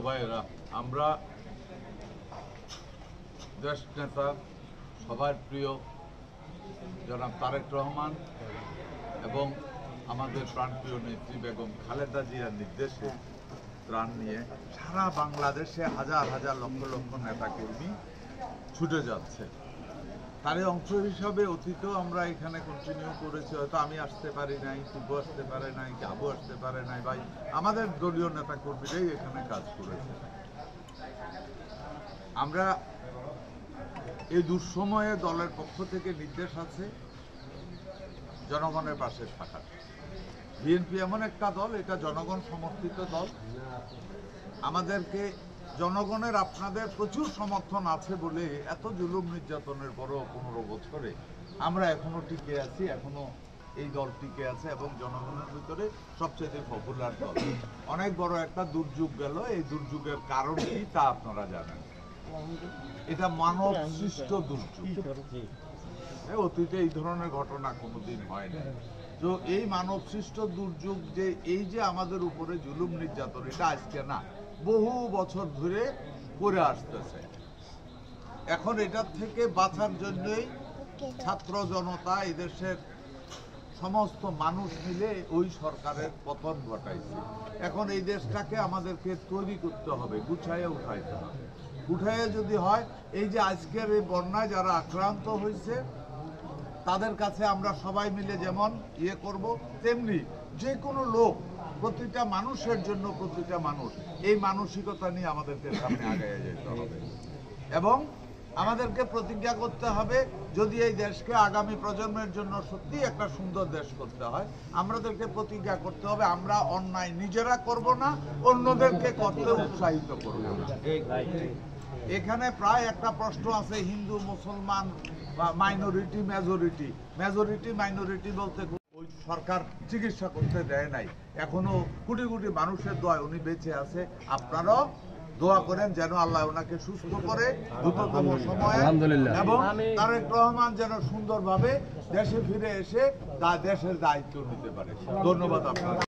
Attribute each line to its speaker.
Speaker 1: ভাইয়েরা, আমরা দেশ নেতা সবার প্রিয় জনাব তারেক রহমান এবং আমাদের প্রাণপ্রিয় নেত্রী বেগম খালেদা জিয়ার নির্দেশে ত্রাণ নিয়ে সারা বাংলাদেশে হাজার হাজার লক্ষ লক্ষ নেতাকর্মী ছুটে যাচ্ছে। তারই অংশ হিসাবে অতীতেও আমরা এখানে কন্টিনিউ করেছি। হয়তো আমি আসতে পারি নাই, শিবু আসতে পারে নাই, আবু আসতে পারে নাই, ভাই আমাদের দলীয় নেতাকর্মীরাই এখানে কাজ করেছে। আমরা এই দুঃসময়ে দলের পক্ষ থেকে নির্দেশ আছে জনগণের পাশে থাকার। বিএনপি এমন একটা দল, এটা জনগণ সমর্থিত দল। আমাদেরকে জনগণের আপনাদের প্রচুর সমর্থন আছে বলে এত জুলুম নির্যাতনের পরও 15 বছরে আমরা এখনো টিকে আছি, এখনো এই দল টিকে আছে এবং জনগণের ভিতরে সবচেয়ে পপুলার দল। অনেক বড় একটা দুর্যোগ গেল, এই দুর্যোগের কারণ কি তা আপনারা জানেন। এটা মানব সৃষ্ট দুর্যোগ, অতীতে এই ধরনের ঘটনা কোনোদিন হয় না। তো এই মানব সৃষ্ট দুর্যোগ যে এই যে আমাদের উপরে জুলুম নির্যাতন, এটা আজকে না, বহু বছর ধরে করে আসতেছে। এখন এটার থেকে বাঁচার জন্যই ছাত্র জনতা এদেশের সমস্ত মানুষ মিলে ওই সরকারের পতন ঘটাইছে। এখন এই দেশটাকে আমাদেরকে তৈরি করতে হবে, গুছাইয়ে উঠাইতে হবে। উঠাইয়ে যদি হয়, এই যে আজকের এই বন্যায় যারা আক্রান্ত হয়েছে তাদের কাছে আমরা সবাই মিলে যেমন করব, তেমনি যে কোনো লোক, প্রতিটা মানুষের জন্য প্রতিটা মানুষ, এই মানসিকতা নিয়ে আমাদেরকে সামনে আগায় যেতে হবে এবং আমাদেরকে প্রতিজ্ঞা করতে হবে, যদি এই দেশকে আগামী প্রজন্মের জন্য সত্যি একটা সুন্দর দেশ করতে হয়, আমাদেরকে প্রতিজ্ঞা করতে হবে আমরা অন্যায় নিজেরা করব না, অন্যদেরকে করতে উৎসাহিত করব না। এখানে প্রায় একটা প্রশ্ন আছে, হিন্দু মুসলমান বা মাইনরিটি মেজরিটি। মেজরিটি মাইনরিটি বলতে ওই সরকার চিকিৎসা করতে দেয় নাই, এখনো কোটি কোটি মানুষের দোয়ায় উনি বেঁচে আছে। আপনারাও দোয়া করেন যেন আল্লাহ ওনাকে সুস্থ করে দ্রুততম সময়ে, এবং তারেক রহমান যেন সুন্দরভাবে দেশে ফিরে এসে তা দেশের দায়িত্ব নিতে পারে। ধন্যবাদ আপনারা।